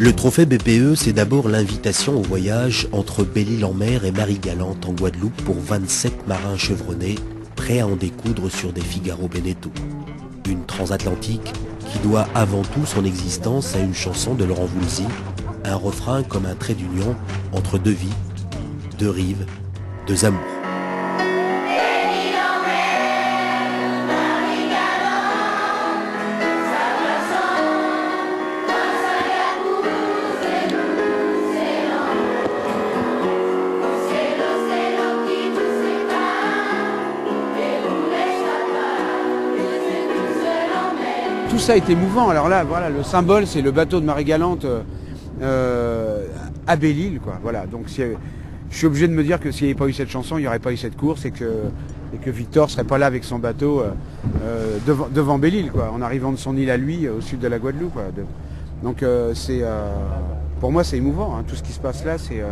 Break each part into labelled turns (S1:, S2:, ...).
S1: Le trophée BPE, c'est d'abord l'invitation au voyage entre Belle-Île-en-Mer et Marie-Galante en Guadeloupe pour 27 marins chevronnés, prêts à en découdre sur des Figaro Beneteau. Une transatlantique qui doit avant tout son existence à une chanson de Laurent Voulzy, un refrain comme un trait d'union entre deux vies, deux rives, deux amours.
S2: Tout ça est émouvant. Alors là, voilà, le symbole, c'est le bateau de Marie-Galante à Belle-Île, quoi. Voilà. Donc, je suis obligé de me dire que s'il n'y avait pas eu cette chanson, il n'y aurait pas eu cette course et que Victor serait pas là avec son bateau devant Belle-Île, quoi, en arrivant de son île à lui, au sud de la Guadeloupe. Quoi. Donc, pour moi, c'est émouvant. Hein. Tout ce qui se passe là, c'est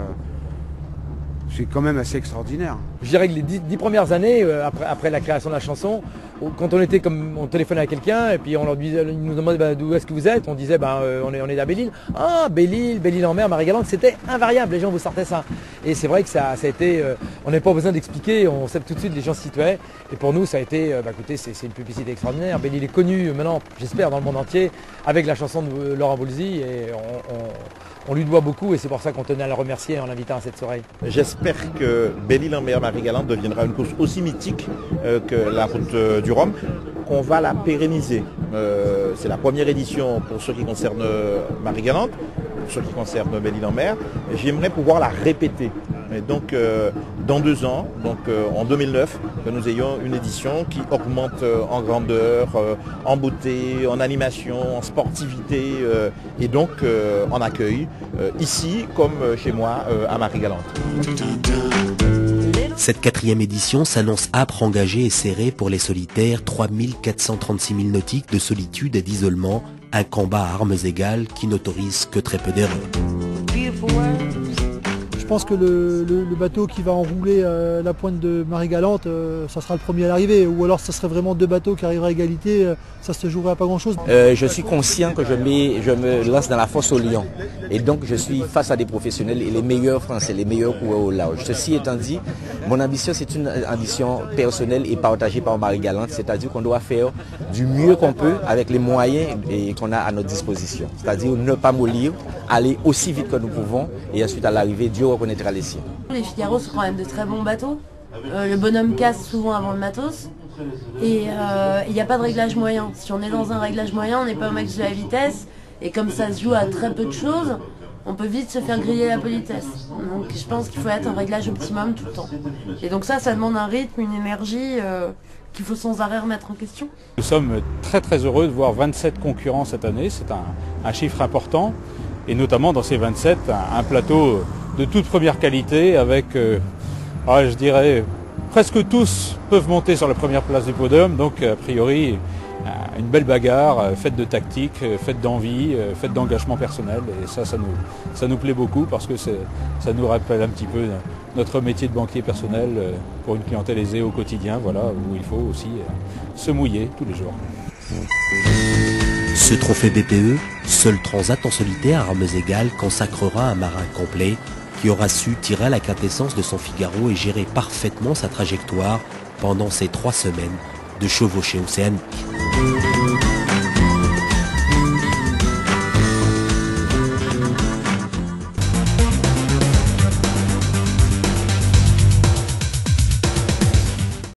S2: quand même assez extraordinaire.
S3: Je dirais que les 10 premières années, après la création de la chanson, quand on téléphonait à quelqu'un et puis ils nous demandaient d'où est-ce que vous êtes, on disait on est à Belle-Île. Ah, Belle-Île, Belle-Île-en-Mer, Marie-Galante, c'était invariable, les gens vous sortaient ça. Et c'est vrai que ça a été, on n'avait pas besoin d'expliquer, on sait tout de suite les gens se situaient. Et pour nous ça a été, écoutez, c'est une publicité extraordinaire. Belle-Île est connue maintenant, j'espère, dans le monde entier, avec la chanson de Laurent Voulzy et on lui doit beaucoup et c'est pour ça qu'on tenait à le remercier en l'invitant à cette soirée.
S4: J'espère que Belle-Île-en-Mer Marie-Galante deviendra une course aussi mythique que la route du Rhum, qu'on va la pérenniser. C'est la première édition pour ce qui concerne Marie-Galante, pour ce qui concerne Belle-Île-en-Mer. J'aimerais pouvoir la répéter. Et donc dans 2 ans, donc en 2009, que nous ayons une édition qui augmente en grandeur, en beauté, en animation, en sportivité et donc en accueil, ici comme chez moi à Marie-Galante.
S1: Cette 4e édition s'annonce âpre, engagée et serrée pour les solitaires, 3436 milles nautiques de solitude et d'isolement, un combat à armes égales qui n'autorise que très peu d'erreurs.
S5: Je pense que le bateau qui va enrouler la pointe de Marie-Galante, ça sera le premier à l'arrivée. Ou alors ça serait vraiment 2 bateaux qui arriveraient à égalité, ça se jouerait à pas grand-chose.
S6: Je suis conscient que je me lance dans la fosse au lion. Et donc je suis face à des professionnels et les meilleurs Français, les meilleurs coureurs au large. Ceci étant dit, mon ambition c'est une ambition personnelle et partagée par Marie-Galante. C'est-à-dire qu'on doit faire du mieux qu'on peut avec les moyens qu'on a à notre disposition. C'est-à-dire ne pas mollir, aller aussi vite que nous pouvons et ensuite à l'arrivée, Dieu reconnaîtra les siens.
S7: Les Figaro sont quand même de très bons bateaux. Le bonhomme casse souvent avant le matos. Et il n'y a pas de réglage moyen. Si on est dans un réglage moyen, on n'est pas au max de la vitesse. Et comme ça se joue à très peu de choses, on peut vite se faire griller la politesse. Donc je pense qu'il faut être un réglage optimum tout le temps. Et donc ça demande un rythme, une énergie qu'il faut sans arrêt remettre en question.
S8: Nous sommes très très heureux de voir 27 concurrents cette année. C'est un chiffre important. Et notamment dans ces 27, un plateau de toute première qualité avec, je dirais, presque tous peuvent monter sur la première place du podium. Donc a priori, une belle bagarre, faite de tactique, faite d'envie, faite d'engagement personnel. Et ça nous plaît beaucoup parce que ça nous rappelle un petit peu notre métier de banquier personnel pour une clientèle aisée au quotidien, voilà, où il faut aussi se mouiller tous les jours.
S1: Ce trophée BPE, seul transat en solitaire à armes égales, consacrera un marin complet qui aura su tirer la quintessence de son Figaro et gérer parfaitement sa trajectoire pendant ces 3 semaines de chevauchée océanique.